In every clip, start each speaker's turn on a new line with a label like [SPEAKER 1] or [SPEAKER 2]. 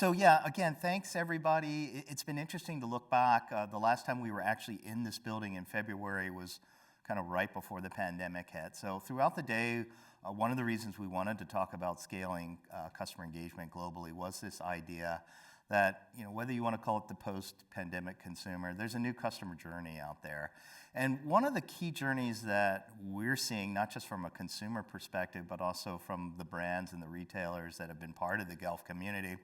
[SPEAKER 1] So yeah, again, thanks everybody. It's been interesting to look back. The last time we were actually in this building in February was kind of right before the pandemic hit. So throughout the day, one of the reasons we wanted to talk about scaling customer engagement globally was this idea that, whether you want to call it the post-pandemic consumer, there's a new customer journey out there. And one of the key journeys that we're seeing, not just from a consumer perspective, but also from the brands and the retailers that have been part of the GELF community,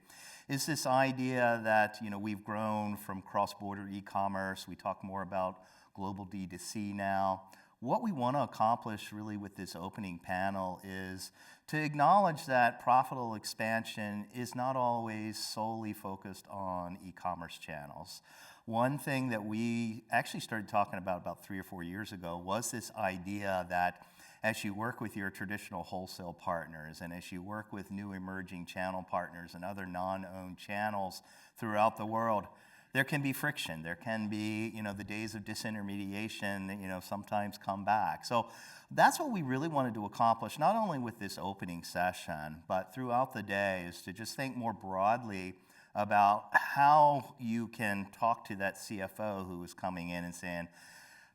[SPEAKER 1] is this idea that, we've grown from cross-border e-commerce. We talk more about global DTC now. What we want to accomplish really with this opening panel is to acknowledge that profitable expansion is not always solely focused on e-commerce channels. One thing that we actually started talking about 3 or 4 years ago was this idea that as you work with your traditional wholesale partners and as you work with new emerging channel partners and other non-owned channels throughout the world, there can be friction. There can be, the days of disintermediation, sometimes come back. So that's what we really wanted to accomplish, not only with this opening session, but throughout the day, is to just think more broadly about how you can talk to that CFO who is coming in and saying,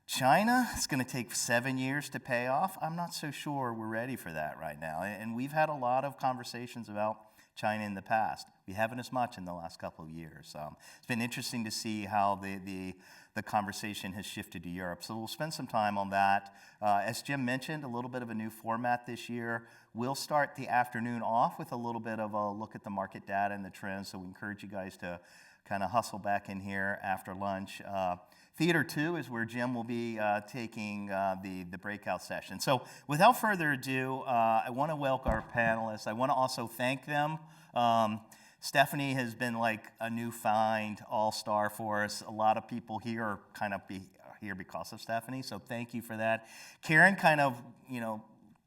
[SPEAKER 1] China, it's going to take 7 years to pay off. I'm not so sure we're ready for that right now. And we've had a lot of conversations about China in the past. We haven't as much in the last couple of years. It's been interesting to see how the conversation has shifted to Europe. So we'll spend some time on that. As Jim mentioned, a little bit of a new format this year. We'll start the afternoon off with a little bit of a look at the market data and the trends. So we encourage you guys to kind of hustle back in here after lunch. Theater 2 is where Jim will be taking the breakout session. So without further ado, I want to welcome our panelists. I want to also thank them. Stephanie has been like a new find all-star for us. A lot of people here are kind of here because of Stephanie, so thank you for that. Karen kind of,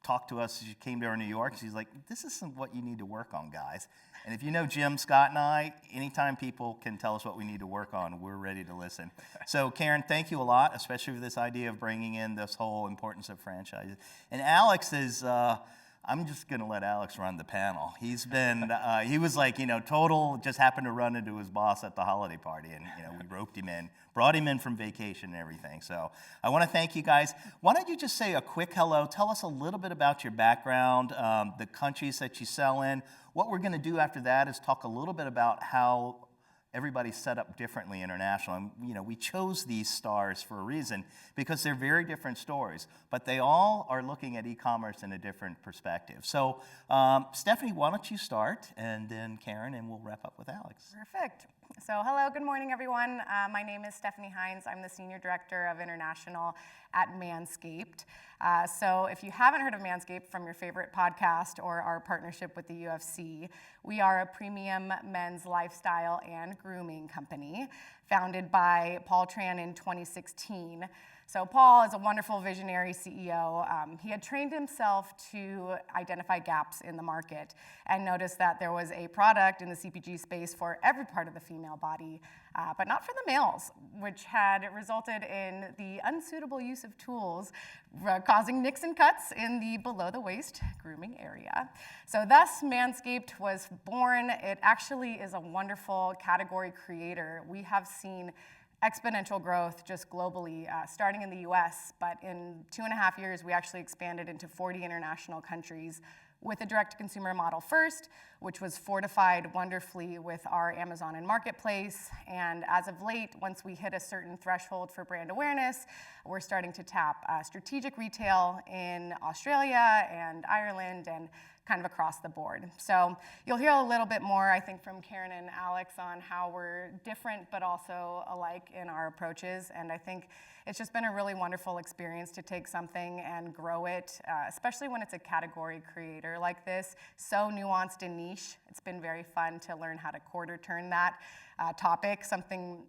[SPEAKER 1] talked to us. She came to our New York. She's like, this isn't what you need to work on, guys. And if you know Jim, Scott, and I, anytime people can tell us what we need to work on, we're ready to listen. So Karen, thank you a lot, especially for this idea of bringing in this whole importance of franchises. And Alex is, I'm just going to let Alex run the panel. He's been, he was like, total, just happened to run into his boss at the holiday party, and, we roped him in, brought him in from vacation and everything. So I want to thank you guys. Why don't you just say a quick hello, tell us a little bit about your background, the countries that you sell in. What we're going to do after that is talk a little bit about how everybody's set up differently international. And, we chose these stars for a reason because they're very different stories, but they all are looking at e-commerce in a different perspective. So, Stephanie, why don't you start, and then Karen, and we'll wrap up with Alex.
[SPEAKER 2] Perfect. So hello, good morning, everyone. My name is Stephanie Hines. I'm the Senior Director of International at Manscaped. So if you haven't heard of Manscaped from your favorite podcast or our partnership with the UFC, we are a premium men's lifestyle and grooming company founded by Paul Tran in 2016. So Paul is a wonderful visionary CEO. He had trained himself to identify gaps in the market and noticed that there was a product in the CPG space for every part of the female body, but not for the males, which had resulted in the unsuitable use of tools causing nicks and cuts in the below-the-waist grooming area. So thus, Manscaped was born. It actually is a wonderful category creator. We have seen exponential growth just globally, starting in the US, but in 2.5 years, we actually expanded into 40 international countries with a direct-to-consumer model first, which was fortified wonderfully with our Amazon and Marketplace. And as of late, once we hit a certain threshold for brand awareness, we're starting to tap strategic retail in Australia and Ireland and kind of across the board. So you'll hear a little bit more, I think, from Karen and Alex on how we're different but also alike in our approaches. And I think it's just been a really wonderful experience to take something and grow it, especially when it's a category creator like this, so nuanced and niche. It's been very fun to learn how to quarter turn that topic, something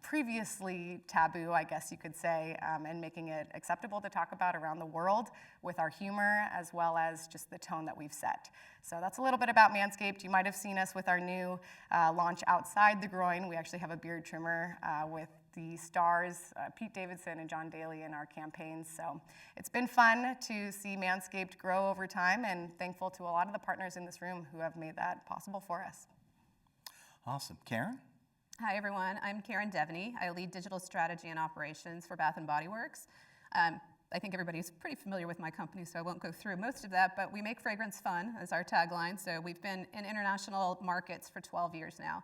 [SPEAKER 2] previously taboo, I guess you could say, and making it acceptable to talk about around the world with our humor as well as just the tone that we've set. So that's a little bit about Manscaped. You might have seen us with our new launch outside the groin. We actually have a beard trimmer with the stars, Pete Davidson and John Daly in our campaigns. So it's been fun to see Manscaped grow over time, and thankful to a lot of the partners in this room who have made that possible for us.
[SPEAKER 1] Awesome. Karen?
[SPEAKER 3] Hi, everyone. I'm Karen Devaney. I lead digital strategy and operations for Bath & Body Works. I think everybody's pretty familiar with my company, so I won't go through most of that, but we make fragrance fun as our tagline. So we've been in international markets for 12 years now.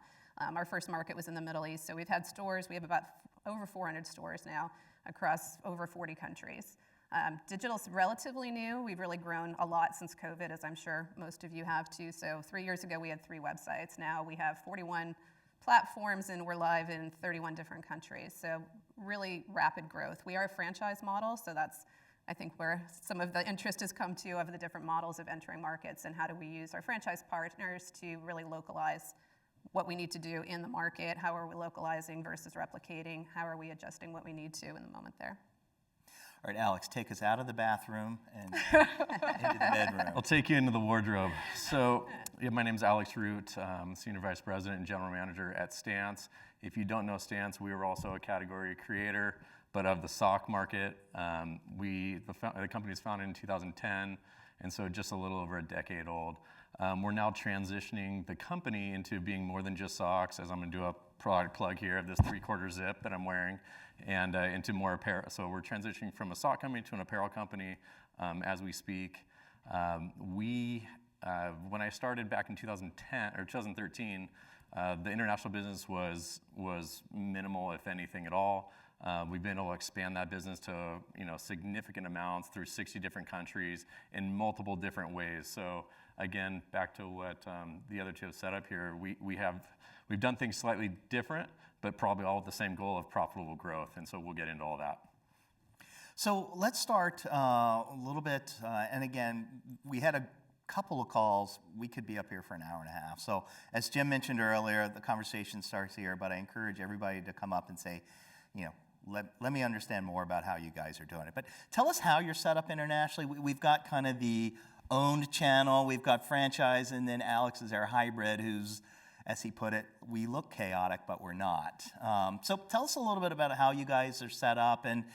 [SPEAKER 3] Our first market was in the Middle East, so we've had stores. We have about over 400 stores now across over 40 countries. Digital's relatively new. We've really grown a lot since COVID, as I'm sure most of you have too. So 3 years ago, we had 3 websites. Now we have 41 platforms, and we're live in 31 different countries. So really rapid growth. We are a franchise model, so that's, I think, where some of the interest has come to of the different models of entering markets and how do we use our franchise partners to really localize what we need to do in the market, how are we localizing versus replicating, how are we adjusting what we need to in the moment there.
[SPEAKER 1] All right, Alex, take us out of the bathroom and into the bedroom.
[SPEAKER 4] I'll take you into the wardrobe. So, yeah, my name is Alex Root, Senior Vice President and General Manager at Stance. If you don't know Stance, we were also a category creator, but of the sock market. The company was founded in 2010, and so just a little over a decade old. We're now transitioning the company into being more than just socks, as I'm going to do a product plug here of this 3/4 zip that I'm wearing, and into more apparel. So we're transitioning from a sock company to an apparel company as we speak. When I started back in 2010 or 2013, the international business was minimal, if anything at all. We've been able to expand that business to significant amounts through 60 different countries in multiple different ways. So again, back to what the other two have set up here, we've done things slightly different, but probably all with the same goal of profitable growth. And so we'll get into all that.
[SPEAKER 1] So let's start a little bit, and again, we had a couple of calls. We could be up here for an hour and a half. So as Jim mentioned earlier, the conversation starts here, but I encourage everybody to come up and say, let me understand more about how you guys are doing it. But tell us how you're set up internationally. We've got kind of the owned channel, we've got franchise, and then Alex is our hybrid who's, as he put it, we look chaotic, but we're not. So tell us a little bit about how you guys are set up and,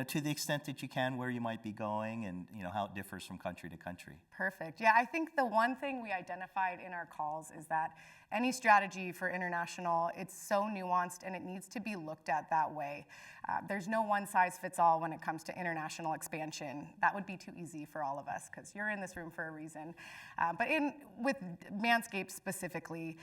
[SPEAKER 1] to the extent that you can, where you might be going and, how it differs from country to country.
[SPEAKER 2] Perfect. Yeah, I think the one thing we identified in our calls is that any strategy for international, it's so nuanced and it needs to be looked at that way. There's no one size fits all when it comes to international expansion. That would be too easy for all of us because you're in this room for a reason. But with Manscaped specifically,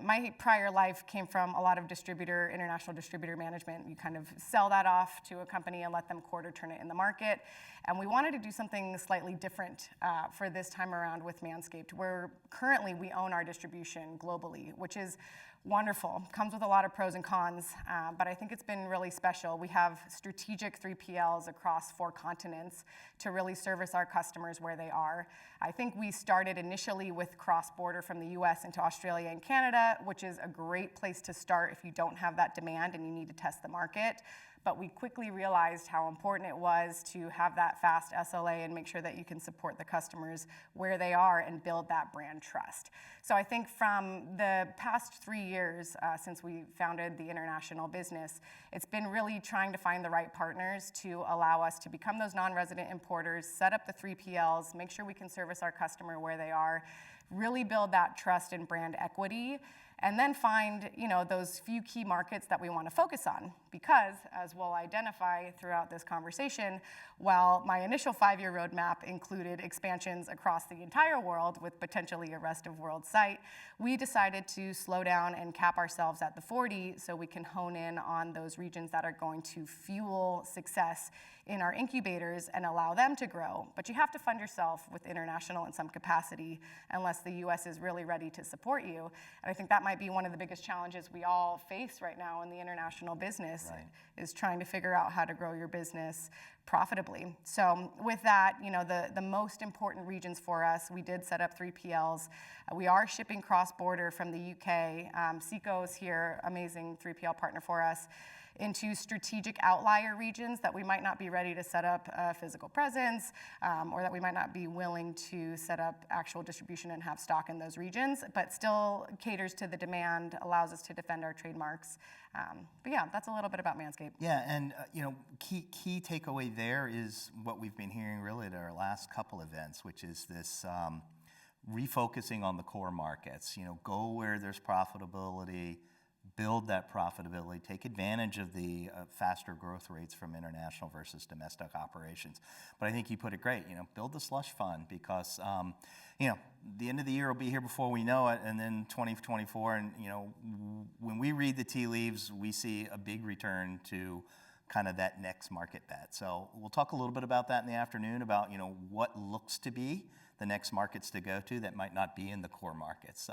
[SPEAKER 2] my prior life came from a lot of international distributor management. You kind of sell that off to a company and let them quarter turn it in the market. And we wanted to do something slightly different for this time around with Manscaped, where currently we own our distribution globally, which is wonderful. Comes with a lot of pros and cons, but I think it's been really special. We have strategic 3PLs across 4 continents to really service our customers where they are. I think we started initially with cross-border from the US into Australia and Canada, which is a great place to start if you don't have that demand and you need to test the market. But we quickly realized how important it was to have that fast SLA and make sure that you can support the customers where they are and build that brand trust. So I think from the past 3 years since we founded the international business, it's been really trying to find the right partners to allow us to become those non-resident importers, set up the 3PLs, make sure we can service our customer where they are, really build that trust and brand equity, and then find those few key markets that we want to focus on. Because, as we'll identify throughout this conversation, while my initial 5-year roadmap included expansions across the entire world with potentially a rest of world site, we decided to slow down and cap ourselves at the 40 so we can hone in on those regions that are going to fuel success in our incubators and allow them to grow. But you have to fund yourself with international in some capacity unless the US is really ready to support you. And I think that might be one of the biggest challenges we all face right now in the international business,
[SPEAKER 1] right,
[SPEAKER 2] is trying to figure out how to grow your business profitably. So with that, the most important regions for us, we did set up 3PLs. We are shipping cross-border from the UK. Seco's here, amazing 3PL partner for us, into strategic outlier regions that we might not be ready to set up a physical presence, or that we might not be willing to set up actual distribution and have stock in those regions, but still caters to the demand, allows us to defend our trademarks. But yeah, that's a little bit about Manscaped.
[SPEAKER 1] Yeah, and key takeaway there is what we've been hearing really at our last couple events, which is this refocusing on the core markets. Go where there's profitability, build that profitability, take advantage of the faster growth rates from international versus domestic operations. But I think you put it great, build the slush fund because, the end of the year will be here before we know it, and then 2024, and, when we read the tea leaves, we see a big return to kind of that next market bet. So we'll talk a little bit about that in the afternoon, about, what looks to be the next markets to go to that might not be in the core markets.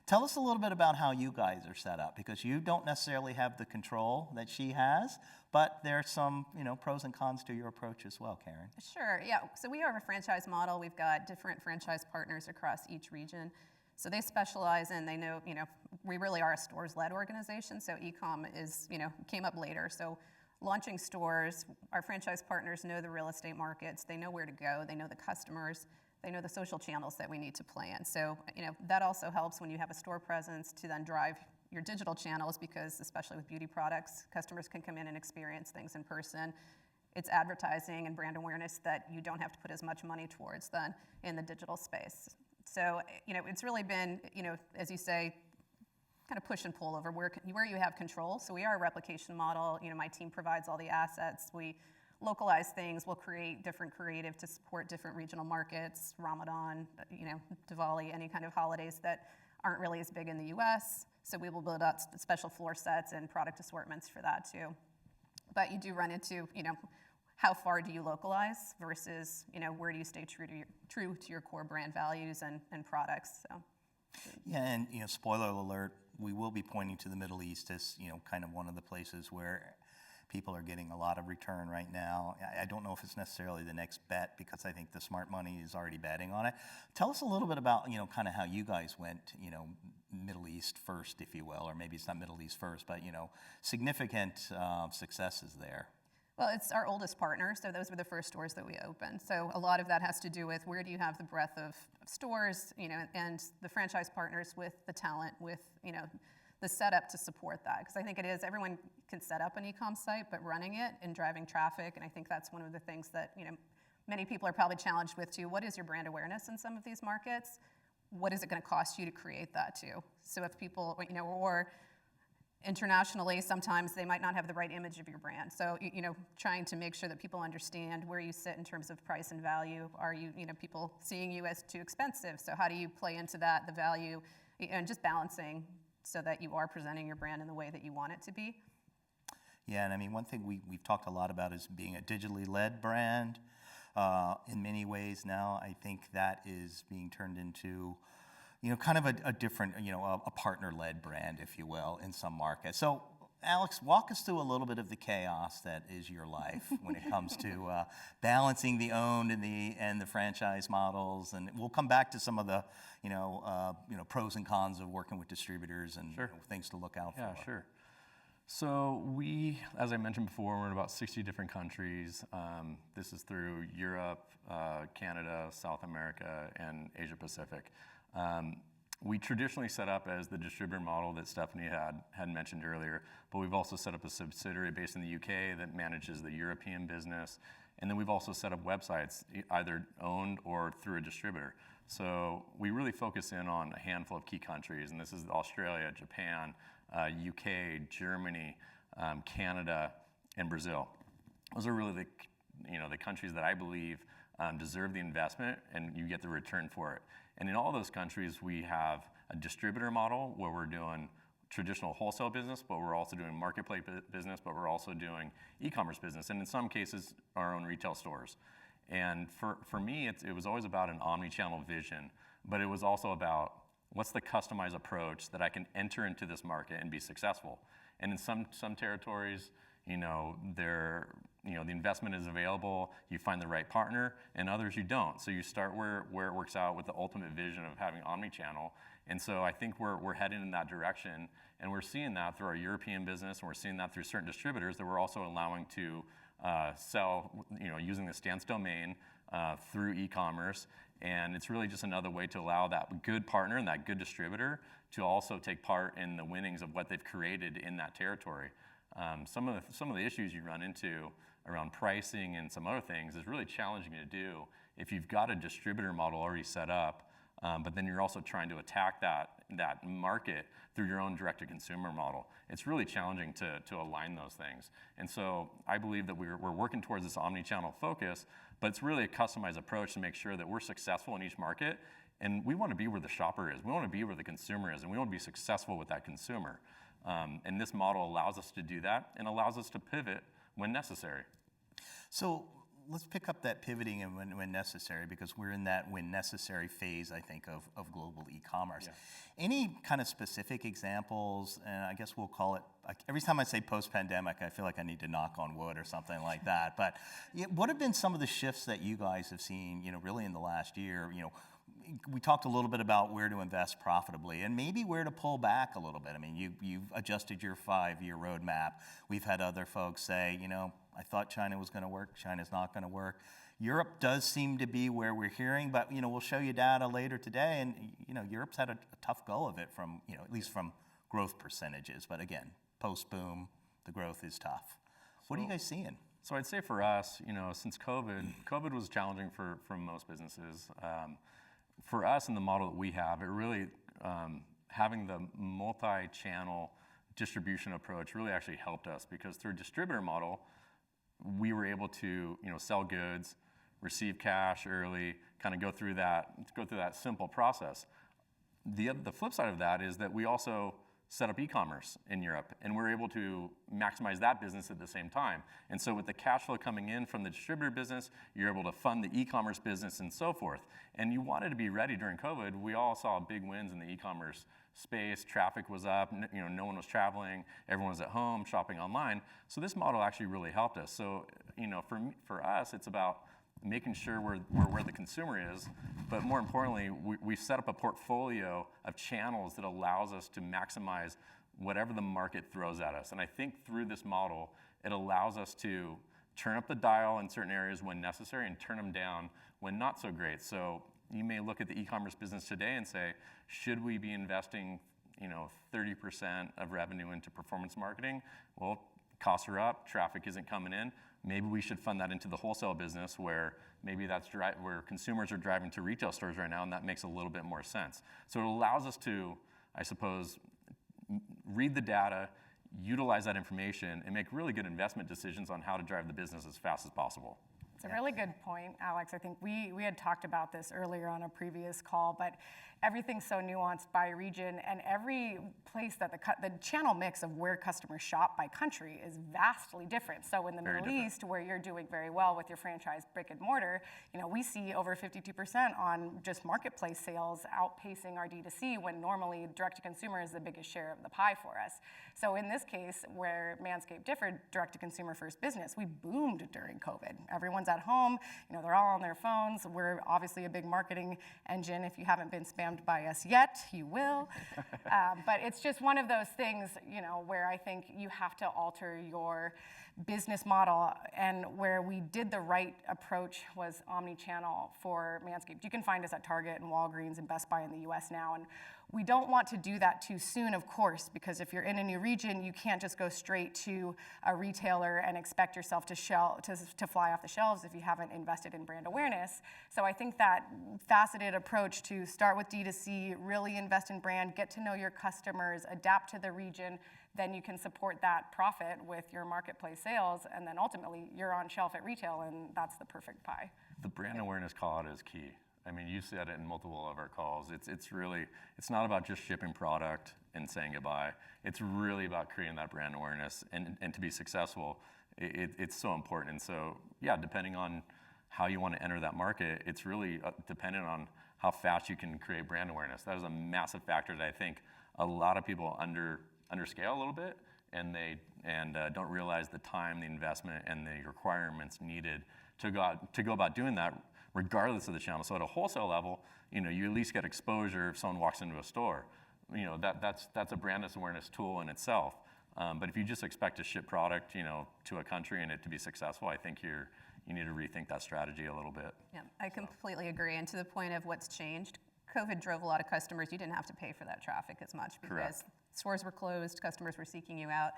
[SPEAKER 1] Tell us a little bit about how you guys are set up, because you don't necessarily have the control that she has, but there's some, pros and cons to your approach as well, Karen.
[SPEAKER 3] Sure, yeah. So we have a franchise model. We've got different franchise partners across each region. So they specialize in, they know, we really are a stores-led organization, so e-com is, came up later. So launching stores, our franchise partners know the real estate markets, they know where to go, they know the customers, they know the social channels that we need to play in. So, that also helps when you have a store presence to then drive your digital channels, because especially with beauty products, customers can come in and experience things in person. It's advertising and brand awareness that you don't have to put as much money towards then in the digital space. So, it's really been, as you say, kind of push and pull over where you have control. So we are a replication model. My team provides all the assets. We localize things. We'll create different creative to support different regional markets, Ramadan, Diwali, any kind of holidays that aren't really as big in the US. So we will build out special floor sets and product assortments for that too. But you do run into, how far do you localize versus, where do you stay true to your core brand values and products. So.
[SPEAKER 1] Yeah, and spoiler alert, we will be pointing to the Middle East as kind of one of the places where people are getting a lot of return right now. I don't know if it's necessarily the next bet, because I think the smart money is already betting on it. Tell us a little bit about kind of how you guys went Middle East first, if you will, or maybe it's not Middle East first, but significant successes there.
[SPEAKER 3] Well, it's our oldest partner, so those were the first stores that we opened. So a lot of that has to do with where do you have the breadth of stores, and the franchise partners with the talent, with, the setup to support that. Because I think it is, everyone can set up an e-com site, but running it and driving traffic, and I think that's one of the things that, many people are probably challenged with too. What is your brand awareness in some of these markets? What is it gonna cost you to create that too? So if people, or internationally, sometimes they might not have the right image of your brand. So, trying to make sure that people understand where you sit in terms of price and value. Are you, people seeing you as too expensive? So how do you play into that, the value, and just balancing so that you are presenting your brand in the way that you want it to be?
[SPEAKER 1] Yeah, and I mean, one thing we've talked a lot about is being a digitally led brand. In many ways now, I think that is being turned into kind of a different, a partner-led brand, if you will, in some markets. So, Alex, walk us through a little bit of the chaos that is your life when it comes to balancing the owned and the franchise models, and we'll come back to some of the, pros and cons of working with distributors and
[SPEAKER 4] Sure.
[SPEAKER 1] Things to look out for.
[SPEAKER 4] Yeah, sure. So we, as I mentioned before, we're in about 60 different countries. This is through Europe, Canada, South America, and Asia Pacific. We traditionally set up as the distributor model that Stephanie had mentioned earlier, but we've also set up a subsidiary based in the UK that manages the European business. And then we've also set up websites, either owned or through a distributor. So we really focus in on a handful of key countries, and this is Australia, Japan, UK, Germany, Canada, and Brazil. Those are really the countries that I believe deserve the investment and you get the return for it. And in all those countries, we have a distributor model where we're doing traditional wholesale business, but we're also doing marketplace business, but we're also doing e-commerce business, and in some cases, our own retail stores. And for me, it was always about an omni-channel vision, but it was also about what's the customized approach that I can enter into this market and be successful. And in some territories, the investment is available, you find the right partner, and others you don't. So you start where it works out with the ultimate vision of having omni-channel. And so I think we're heading in that direction, and we're seeing that through our European business, and we're seeing that through certain distributors that we're also allowing to sell, using the Stance domain through e-commerce. And it's really just another way to allow that good partner and that good distributor to also take part in the winnings of what they've created in that territory. Some of the issues you run into around pricing and some other things is really challenging to do if you've got a distributor model already set up but then you're also trying to attack that market through your own direct-to-consumer model. It's really challenging to align those things. And so I believe that we're working towards this omni-channel focus, but it's really a customized approach to make sure that we're successful in each market. And we want to be where the shopper is. We want to be where the consumer is, and we want to be successful with that consumer. And this model allows us to do that and allows us to pivot when necessary.
[SPEAKER 1] So let's pick up that pivoting and when necessary, because we're in that when necessary phase, I think, of global e-commerce.
[SPEAKER 4] Yeah.
[SPEAKER 1] Any kind of specific examples, and I guess we'll call it, every time I say post-pandemic, I feel like I need to knock on wood or something like that. But what have been some of the shifts that you guys have seen, really in the last year? We talked a little bit about where to invest profitably and maybe where to pull back a little bit. I mean, you've adjusted your 5-year roadmap. We've had other folks say, I thought China was going to work. China's not going to work. Europe does seem to be where we're hearing, but we'll show you data later today, and Europe's had a tough go of it from at least from growth percentages. But again, post boom, the growth is tough. What are you guys seeing?
[SPEAKER 4] So I'd say for us, since COVID was challenging for most businesses. For us in the model that we have, it really having the multi-channel distribution approach really actually helped us, because through a distributor model, we were able to sell goods, receive cash early, kind of go through that simple process. The flip side of that is that we also set up e-commerce in Europe, and we're able to maximize that business at the same time. And so with the cash flow coming in from the distributor business, you're able to fund the e-commerce business and so forth. And you wanted to be ready during COVID. We all saw big wins in the e-commerce space. Traffic was up, no one was traveling, everyone was at home shopping online. So this model actually really helped us. So for us, it's about making sure we're where the consumer is, but more importantly, we've set up a portfolio of channels that allows us to maximize whatever the market throws at us. And I think through this model, it allows us to turn up the dial in certain areas when necessary and turn them down when not so great. So you may look at the e-commerce business today and say, should we be investing 30% of revenue into performance marketing? Well, costs are up, traffic isn't coming in. Maybe we should fund that into the wholesale business, where maybe that's where consumers are driving to retail stores right now, and that makes a little bit more sense. So it allows us to, I suppose, read the data, utilize that information, and make really good investment decisions on how to drive the business as fast as possible.
[SPEAKER 2] It's a really good point, Alex. I think we had talked about this earlier on a previous call, but everything's so nuanced by region, and every place that the channel mix of where customers shop by country is vastly different. So in the Middle East, where you're doing very well with your franchise brick and mortar, we see over 52% on just marketplace sales outpacing our D2C, when normally direct-to-consumer is the biggest share of the pie for us. So in this case, where Manscaped differed, direct-to-consumer first business, we boomed during COVID. Everyone's at home, they're all on their phones. We're obviously a big marketing engine. If you haven't been spammed by us yet, you will. But it's just one of those things, where I think you have to alter your business model, and where we did the right approach was omni-channel for Manscaped. You can find us at Target and Walgreens and Best Buy in the US now, and we don't want to do that too soon, of course, because if you're in a new region, you can't just go straight to a retailer and expect yourself to fly off the shelves if you haven't invested in brand awareness. So I think that faceted approach to start with D2C, really invest in brand, get to know your customers, adapt to the region, then you can support that profit with your marketplace sales, and then ultimately you're on shelf at retail, and that's the perfect pie.
[SPEAKER 4] The brand awareness call out is key. I mean, you said it in multiple of our calls. It's not about just shipping product and saying goodbye. It's really about creating that brand awareness, and to be successful, it's so important. And so, yeah, depending on how you want to enter that market, it's really dependent on how fast you can create brand awareness. That is a massive factor that I think a lot of people underscale a little bit, and don't realize the time, the investment, and the requirements needed to go about doing that, regardless of the channel. So at a wholesale level, you at least get exposure if someone walks into a store. That's a brand awareness tool in itself. But if you just expect to ship product, to a country and it to be successful, I think you need to rethink that strategy a little bit.
[SPEAKER 3] Yeah, I completely agree. And to the point of what's changed, COVID drove a lot of customers. You didn't have to pay for that traffic as much because
[SPEAKER 4] Correct.
[SPEAKER 3] Stores were closed, customers were seeking you out.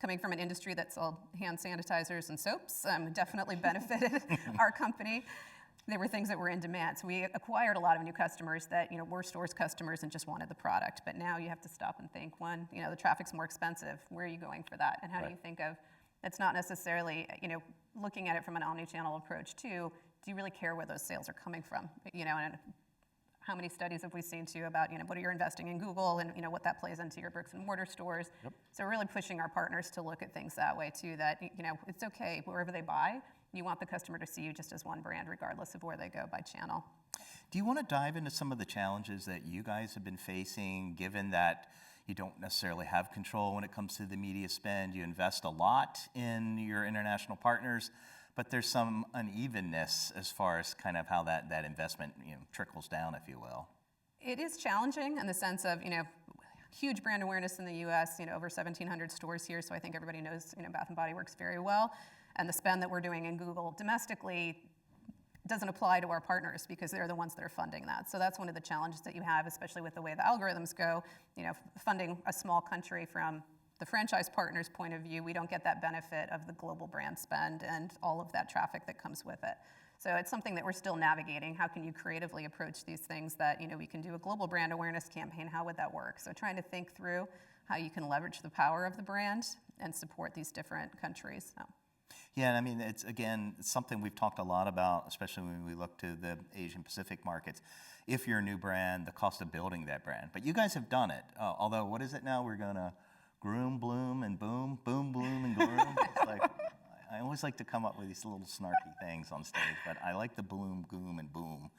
[SPEAKER 3] Coming from an industry that sold hand sanitizers and soaps, definitely benefited our company. they were things that were in demand. So we acquired a lot of new customers that, were stores customers and just wanted the product. But now you have to stop and think, one, the traffic's more expensive. Where are you going for that? And how do you think of, it's not necessarily, looking at it from an omni-channel approach too, do you really care where those sales are coming from? And how many studies have we seen too about, what are you investing in Google and, what that plays into your bricks and mortar stores. So really pushing our partners to look at things that way too, that, it's okay, wherever they buy, you want the customer to see you just as one brand, regardless of where they go by channel.
[SPEAKER 1] Do you want to dive into some of the challenges that you guys have been facing, given that you don't necessarily have control when it comes to the media spend? You invest a lot in your international partners, but there's some unevenness as far as kind of how that investment trickles down, if you will.
[SPEAKER 3] It is challenging in the sense of, huge brand awareness in the U.S., over 1,700 stores here, so I think everybody knows, Bath & Body Works very well. And the spend that we're doing in Google domestically doesn't apply to our partners because they're the ones that are funding that. So that's one of the challenges that you have, especially with the way the algorithms go. Funding a small country from the franchise partner's point of view, we don't get that benefit of the global brand spend and all of that traffic that comes with it. So it's something that we're still navigating. How can you creatively approach these things that, we can do a global brand awareness campaign, how would that work? So trying to think through how you can leverage the power of the brand and support these different countries. So.
[SPEAKER 1] Yeah, and I mean, it's something we've talked a lot about, especially when we look to the Asian Pacific markets. If you're a new brand, the cost of building that brand. But you guys have done it. Although, what is it now? We're going to groom, bloom, and boom, boom, bloom, and groom. It's like, I always like to come up with these little snarky things on stage, but I like the bloom, goom, and boom.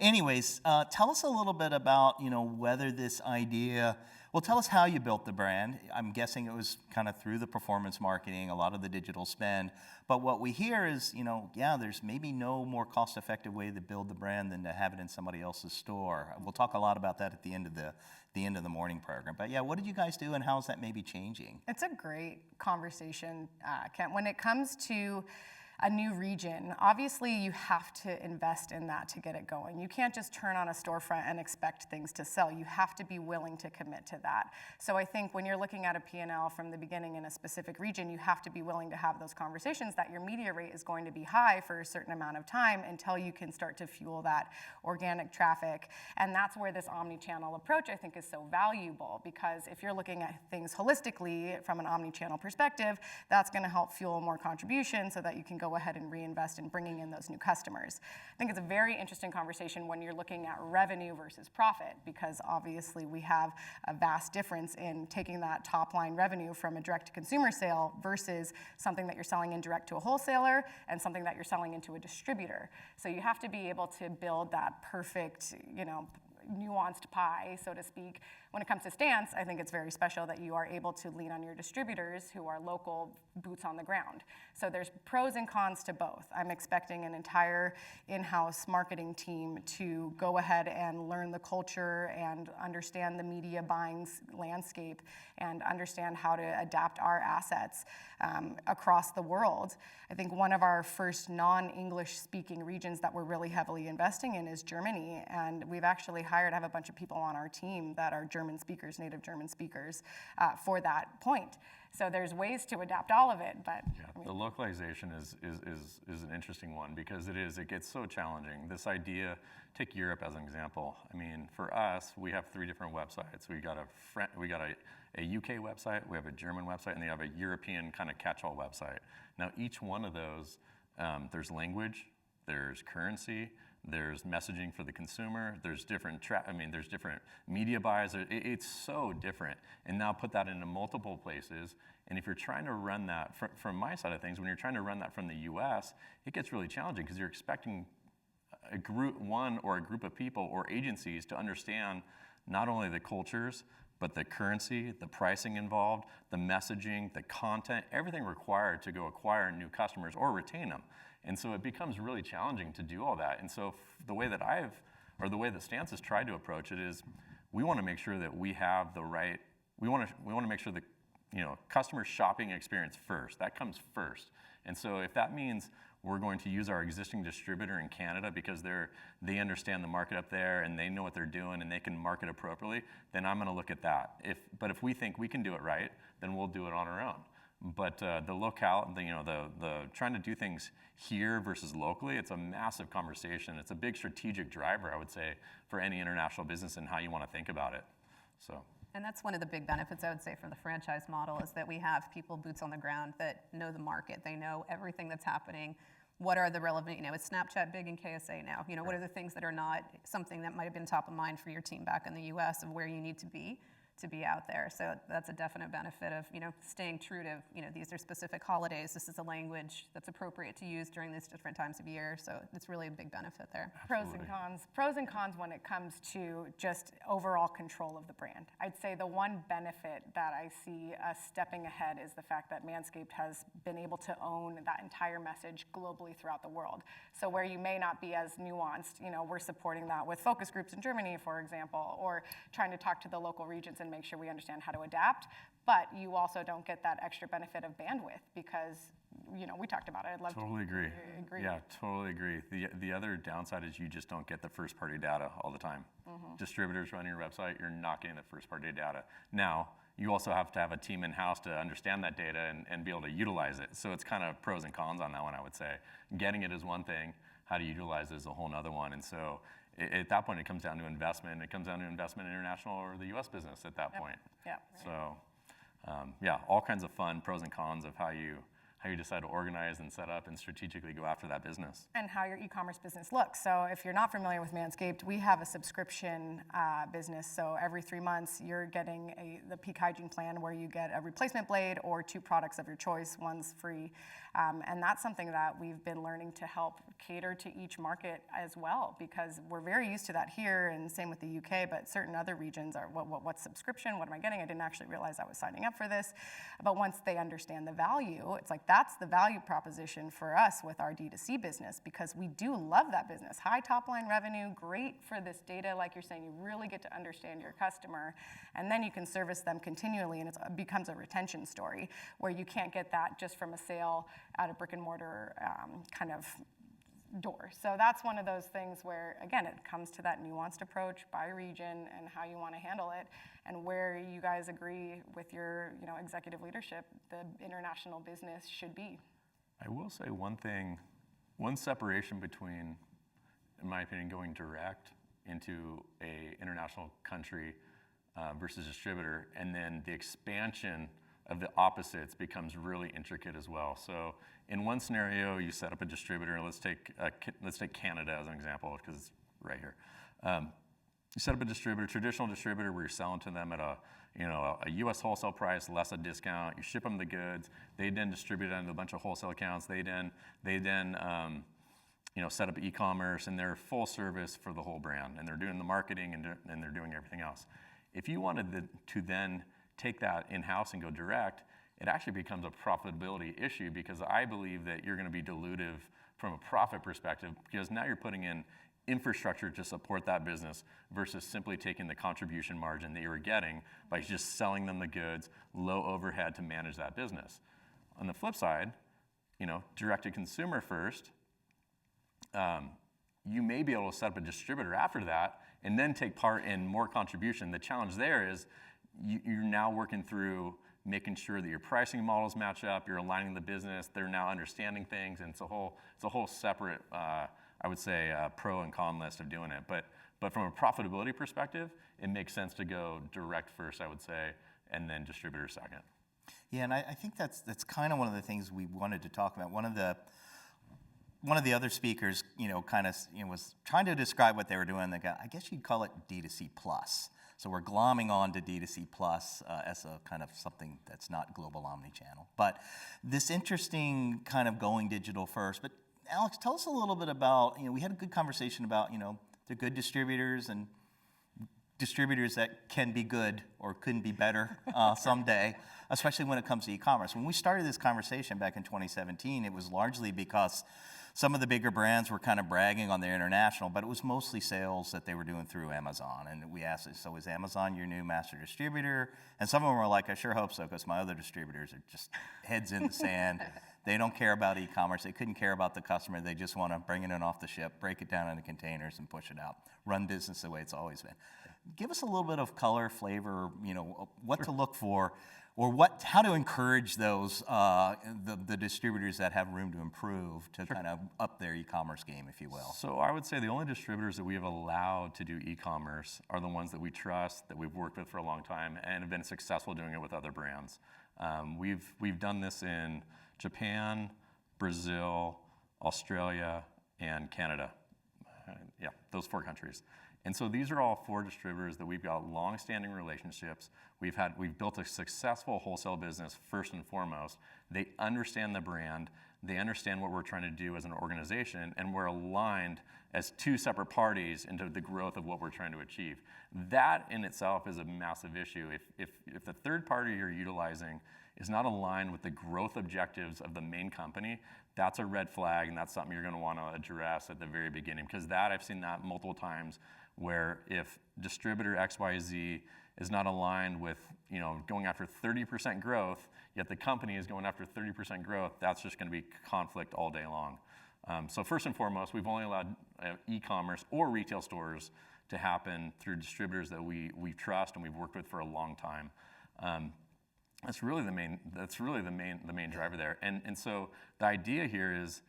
[SPEAKER 1] Anyways, tell us a little bit about, whether this idea, well, tell us how you built the brand. I'm guessing it was kind of through the performance marketing, a lot of the digital spend. But what we hear is, there's maybe no more cost-effective way to build the brand than to have it in somebody else's store. We'll talk a lot about that at the end of the morning program. But yeah, what did you guys do and how's that maybe changing?
[SPEAKER 2] It's a great conversation, Kent. When it comes to a new region, obviously you have to invest in that to get it going. You can't just turn on a storefront and expect things to sell. You have to be willing to commit to that. So I think when you're looking at a P&L from the beginning in a specific region, you have to be willing to have those conversations that your media rate is going to be high for a certain amount of time until you can start to fuel that organic traffic. And that's where this omni-channel approach, I think, is so valuable, because if you're looking at things holistically from an omni-channel perspective, that's going to help fuel more contribution so that you can go ahead and reinvest in bringing in those new customers. I think it's a very interesting conversation when you're looking at revenue versus profit, because obviously we have a vast difference in taking that top line revenue from a direct-to-consumer sale versus something that you're selling indirect to a wholesaler and something that you're selling into a distributor. So you have to be able to build that perfect, nuanced pie, so to speak. When it comes to Stance, I think it's very special that you are able to lean on your distributors who are local boots on the ground. So there's pros and cons to both. I'm expecting an entire in-house marketing team to go ahead and learn the culture and understand the media buying landscape and understand how to adapt our assets across the world. I think one of our first non-English speaking regions that we're really heavily investing in is Germany, and we've actually hired, I have a bunch of people on our team that are German speakers, native German speakers, for that point. So there's ways to adapt all of it, but
[SPEAKER 4] yeah, the localization is an interesting one because it gets so challenging. This idea, take Europe as an example. I mean, for us, we have 3 different websites. We got a UK website, we have a German website, and they have a European kind of catch-all website. Now, each one of those, there's language, there's currency, there's messaging for the consumer, there's different there's different media buys. It's so different. And now put that into multiple places. And if you're trying to run that, from my side of things, when you're trying to run that from the US, it gets really challenging because you're expecting a group of people or agencies to understand not only the cultures, but the currency, the pricing involved, the messaging, the content, everything required to go acquire new customers or retain them. And so it becomes really challenging to do all that. And so the way that the way that Stance has tried to approach it is we want to make sure that we have the right, we want to make sure that, customer shopping experience first. That comes first. And so if that means we're going to use our existing distributor in Canada because they understand the market up there and they know what they're doing and they can market appropriately, then I'm going to look at that. But if we think we can do it right, then we'll do it on our own. But the locale, the trying to do things here versus locally, it's a massive conversation. It's a big strategic driver, I would say, for any international business and how you want to think about it. So.
[SPEAKER 3] And that's one of the big benefits, I would say, from the franchise model is that we have people, boots on the ground, that know the market. They know everything that's happening. What are the relevant, is Snapchat big in KSA now? What are the things that are not something that might have been top of mind for your team back in the US of where you need to be out there? So that's a definite benefit of, staying true to, these are specific holidays. This is a language that's appropriate to use during these different times of year. So it's really a big benefit there.
[SPEAKER 4] Absolutely.
[SPEAKER 2] Pros and cons when it comes to just overall control of the brand. I'd say the one benefit that I see us stepping ahead is the fact that Manscaped has been able to own that entire message globally throughout the world. So where you may not be as nuanced, we're supporting that with focus groups in Germany, for example, or trying to talk to the local regions and make sure we understand how to adapt. But you also don't get that extra benefit of bandwidth because, we talked about it. I'd love
[SPEAKER 4] totally
[SPEAKER 2] to
[SPEAKER 4] agree.
[SPEAKER 2] agree.
[SPEAKER 4] Yeah, totally agree. The other downside is you just don't get the first party data all the time. Distributors running your website, you're not getting the first party data. Now, you also have to have a team in-house to understand that data and be able to utilize it. So it's kind of pros and cons on that one, I would say. Getting it is one thing. How to utilize it is a whole nother one. And so at that point, it comes down to investment. It comes down to investment in international or the U.S. business at that point.
[SPEAKER 2] Yeah.
[SPEAKER 4] So, all kinds of fun pros and cons of how you decide to organize and set up and strategically go after that business.
[SPEAKER 2] And how your e-commerce business looks. So if you're not familiar with Manscaped, we have a subscription business. So every 3 months, you're getting the peak hygiene plan where you get a replacement blade or 2 products of your choice, one's free. And that's something that we've been learning to help cater to each market as well, because we're very used to that here, and same with the UK, but certain other regions are, what's subscription? What am I getting? I didn't actually realize I was signing up for this. But once they understand the value, it's like that's the value proposition for us with our D2C business, because we do love that business. High top line revenue, great for this data, like you're saying, you really get to understand your customer, and then you can service them continually, and it becomes a retention story where you can't get that just from a sale at a brick and mortar kind of door. So that's one of those things where, again, it comes to that nuanced approach by region and how you want to handle it, and where you guys agree with your executive leadership the international business should be.
[SPEAKER 4] I will say one separation between, in my opinion, going direct into a international country versus distributor, and then the expansion of the opposites becomes really intricate as well. So in one scenario, you set up a distributor. Let's take Canada as an example because it's right here. You set up a distributor, traditional distributor, where you're selling to them at a U.S. wholesale price, less a discount. You ship them the goods. They then distribute it into a bunch of wholesale accounts. They then set up e-commerce, and they're full service for the whole brand, and they're doing the marketing and they're doing everything else. If you wanted to then take that in-house and go direct, it actually becomes a profitability issue, because I believe that you're going to be dilutive from a profit perspective, because now you're putting in infrastructure to support that business versus simply taking the contribution margin that you were getting by just selling them the goods, low overhead to manage that business. On the flip side, direct to consumer first, you may be able to set up a distributor after that and then take part in more contribution. The challenge there is you're now working through making sure that your pricing models match up, you're aligning the business, they're now understanding things, and it's a whole separate, I would say, pro and con list of doing it. But from a profitability perspective, it makes sense to go direct first, I would say, and then distributor second.
[SPEAKER 1] Yeah, and I think that's kind of one of the things we wanted to talk about. One of the other speakers, was trying to describe what they were doing. I guess you'd call it D2C plus. So we're glomming on to D2C plus as a kind of something that's not global omnichannel. But this interesting kind of going digital first. But Alex, tell us a little bit about, we had a good conversation about, the good distributors and distributors that can be good or couldn't be better someday, especially when it comes to e-commerce. When we started this conversation back in 2017, it was largely because some of the bigger brands were kind of bragging on their international, but it was mostly sales that they were doing through Amazon. And we asked, so is Amazon your new master distributor? And some of them were like, I sure hope so, because my other distributors are just heads in the sand. They don't care about e-commerce. They couldn't care about the customer. They just want to bring it in off the ship, break it down into containers, and push it out. Run business the way it's always been. Give us a little bit of color, flavor, what to look for how to encourage those, the distributors that have room to improve to kind of up their e-commerce game, if you will.
[SPEAKER 4] So I would say the only distributors that we have allowed to do e-commerce are the ones that we trust, that we've worked with for a long time, and have been successful doing it with other brands. We've done this in Japan, Brazil, Australia, and Canada. Yeah, those 4 countries. And so these are all 4 distributors that we've got long-standing relationships. We've built a successful wholesale business first and foremost. They understand the brand. They understand what we're trying to do as an organization, and we're aligned as 2 separate parties into the growth of what we're trying to achieve. That in itself is a massive issue. If the third party you're utilizing is not aligned with the growth objectives of the main company, that's a red flag, and that's something you're going to want to address at the very beginning, because I've seen that multiple times, where if distributor XYZ is not aligned with, going after 30% growth, yet the company is going after 30% growth, that's just going to be conflict all day long. So first and foremost, we've only allowed e-commerce or retail stores to happen through distributors that we trust and we've worked with for a long time. That's really the main driver there. And so the idea here is,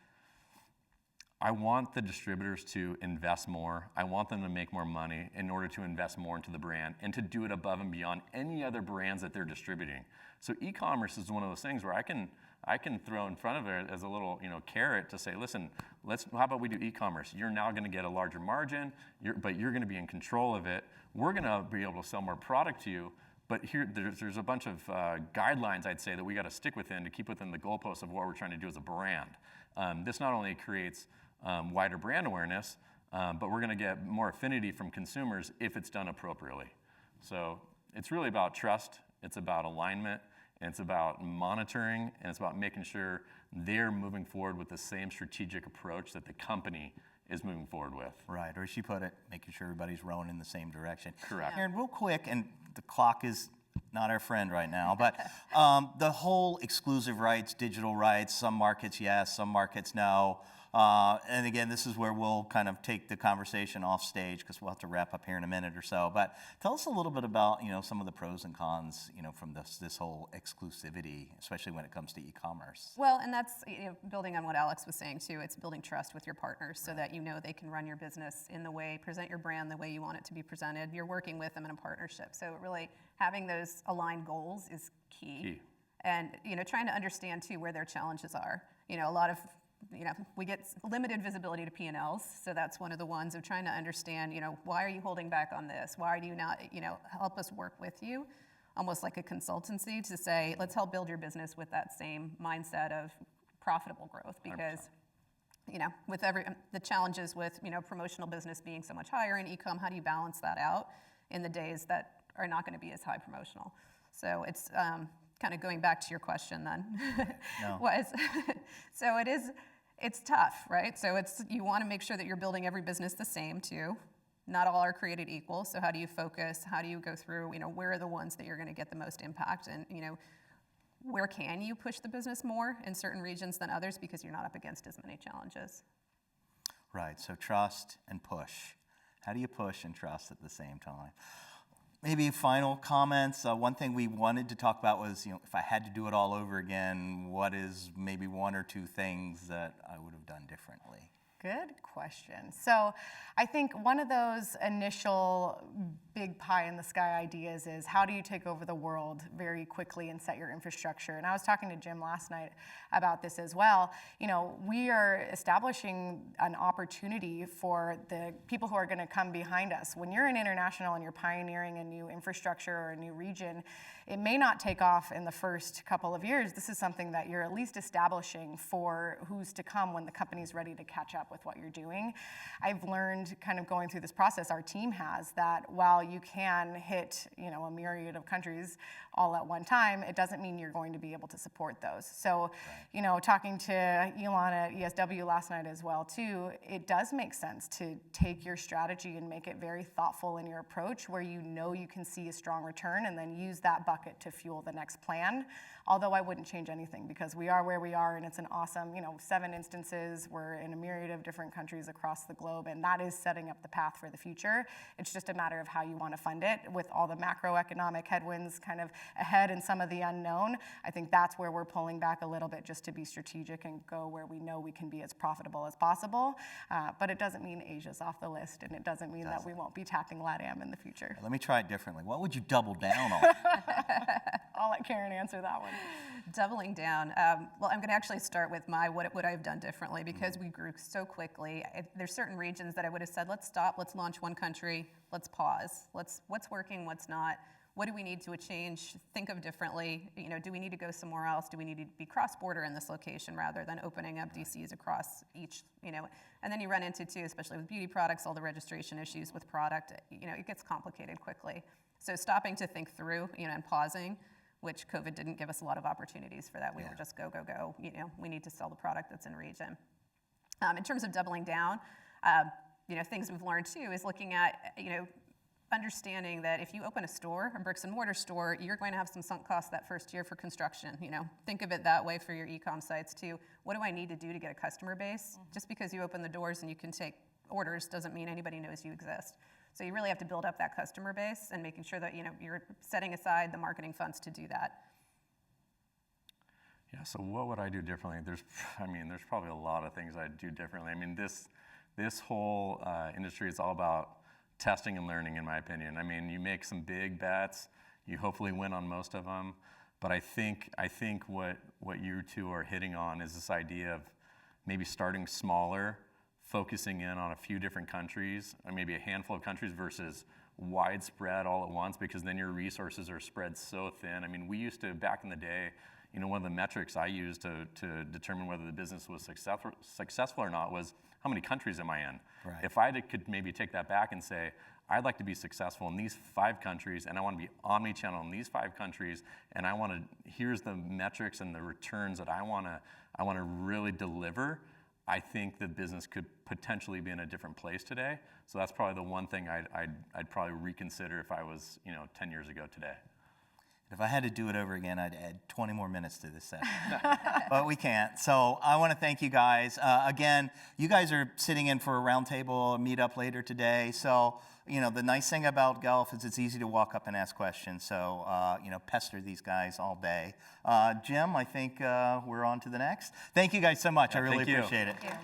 [SPEAKER 4] I want the distributors to invest more. I want them to make more money in order to invest more into the brand and to do it above and beyond any other brands that they're distributing. So e-commerce is one of those things where I can throw in front of it as a little carrot to say, listen, how about we do e-commerce? You're now going to get a larger margin, but you're going to be in control of it. We're going to be able to sell more product to you. But there's a bunch of guidelines, I'd say, that we got to stick within to keep within the goalposts of what we're trying to do as a brand. This not only creates wider brand awareness, but we're going to get more affinity from consumers if it's done appropriately. So it's really about trust, it's about alignment, and it's about monitoring, and it's about making sure they're moving forward with the same strategic approach that the company is moving forward with.
[SPEAKER 1] Right, or as you put it, making sure everybody's rowing in the same direction.
[SPEAKER 4] Correct.
[SPEAKER 1] Aaron, real quick, and the clock is not our friend right now, but the whole exclusive rights, digital rights, some markets yes, some markets no. And again, this is where we'll kind of take the conversation off stage, because we'll have to wrap up here in a minute or so. But tell us a little bit about some of the pros and cons from this whole exclusivity, especially when it comes to e-commerce.
[SPEAKER 3] Well, and that's building on what Alex was saying too. It's building trust with your partners so that they can run your business in the way, present your brand the way you want it to be presented. You're working with them in a partnership. So really having those aligned goals is key. And trying to understand too where their challenges are. A lot of we get limited visibility to P&Ls, so that's one of the ones of trying to understand, why are you holding back on this? Why do you not, help us work with you, almost like a consultancy to say, let's help build your business with that same mindset of profitable growth, because, with the challenges with, promotional business being so much higher in e-com, how do you balance that out in the days that are not going to be as high promotional? So it's kind of going back to your question then, so it's tough, right? So you want to make sure that you're building every business the same too. Not all are created equal. So how do you focus? How do you go through, where are the ones that you're going to get the most impact? And, where can you push the business more in certain regions than others because you're not up against as many challenges?
[SPEAKER 1] Right, so trust and push. How do you push and trust at the same time? Maybe final comments. One thing we wanted to talk about was, if I had to do it all over again, what is maybe 1 or 2 things that I would have done differently?
[SPEAKER 2] Good question. So I think one of those initial big pie in the sky ideas is, how do you take over the world very quickly and set your infrastructure? And I was talking to Jim last night about this as well. We are establishing an opportunity for the people who are going to come behind us. When you're an international and you're pioneering a new infrastructure or a new region, it may not take off in the first couple of years. This is something that you're at least establishing for who's to come when the company's ready to catch up with what you're doing. I've learned kind of going through this process, our team has, that while you can hit a myriad of countries all at one time, it doesn't mean you're going to be able to support those. So, talking to Elon at ESW last night as well too, it does make sense to take your strategy and make it very thoughtful in your approach, where you can see a strong return, and then use that bucket to fuel the next plan. Although I wouldn't change anything, because we are where we are, and it's an awesome, 7 instances. We're in a myriad of of different countries across the globe, and that is setting up the path for the future. It's just a matter of how you want to fund it. With all the macroeconomic headwinds kind of ahead and some of the unknown, I think that's where we're pulling back a little bit just to be strategic and go where we know we can be as profitable as possible. But it doesn't mean Asia's off the list, and it doesn't mean that we won't be tapping LATAM in the future.
[SPEAKER 1] Let me try it differently. What would you double down on?
[SPEAKER 2] I'll let Karen answer that one.
[SPEAKER 3] Doubling down. Well, I'm going to actually start with what would I have done differently, because we grew so quickly. There's certain regions that I would have said, let's stop, let's launch one country, let's pause. What's working, what's not? What do we need to change? Think of differently. Do we need to go somewhere else? Do we need to be cross-border in this location rather than opening up DCs across each? And then you run into too, especially with beauty products, all the registration issues with product. It gets complicated quickly. So stopping to think through, and pausing, which COVID didn't give us a lot of opportunities for that. We were just go. We need to sell the product that's in region. In terms of doubling down, things we've learned too is looking at, understanding that if you open a store, a bricks and mortar store, you're going to have some sunk costs that first year for construction. Think of it that way for your e-com sites too. What do I need to do to get a customer base? Just because you open the doors and you can take orders doesn't mean anybody knows you exist. So you really have to build up that customer base and making sure that you're setting aside the marketing funds to do that.
[SPEAKER 4] Yeah, so what would I do differently? There's probably a lot of things I'd do differently. This whole industry is all about testing and learning, in my opinion. You make some big bets, you hopefully win on most of them, but I think what you two are hitting on is this idea of maybe starting smaller, focusing in on a few different countries, or maybe a handful of countries versus widespread all at once, because then your resources are spread so thin. We used to, back in the day, one of the metrics I used to determine whether the business was successful or not was how many countries am I in?
[SPEAKER 1] Right.
[SPEAKER 4] If I could maybe take that back and say, I'd like to be successful in these 5 countries, and I want to be omni-channel in these 5 countries, and here's the metrics and the returns that I want to really deliver, I think the business could potentially be in a different place today. So that's probably the one thing I'd probably reconsider if I was 10 years ago today.
[SPEAKER 1] If I had to do it over again, I'd add 20 more minutes to this session, but we can't. So I want to thank you guys. Again, you guys are sitting in for a roundtable meetup later today. So, the nice thing about GELF is it's easy to walk up and ask questions. So, pester these guys all day. Jim, I think we're on to the next. Thank you guys so much. I really appreciate it.
[SPEAKER 2] Thank you.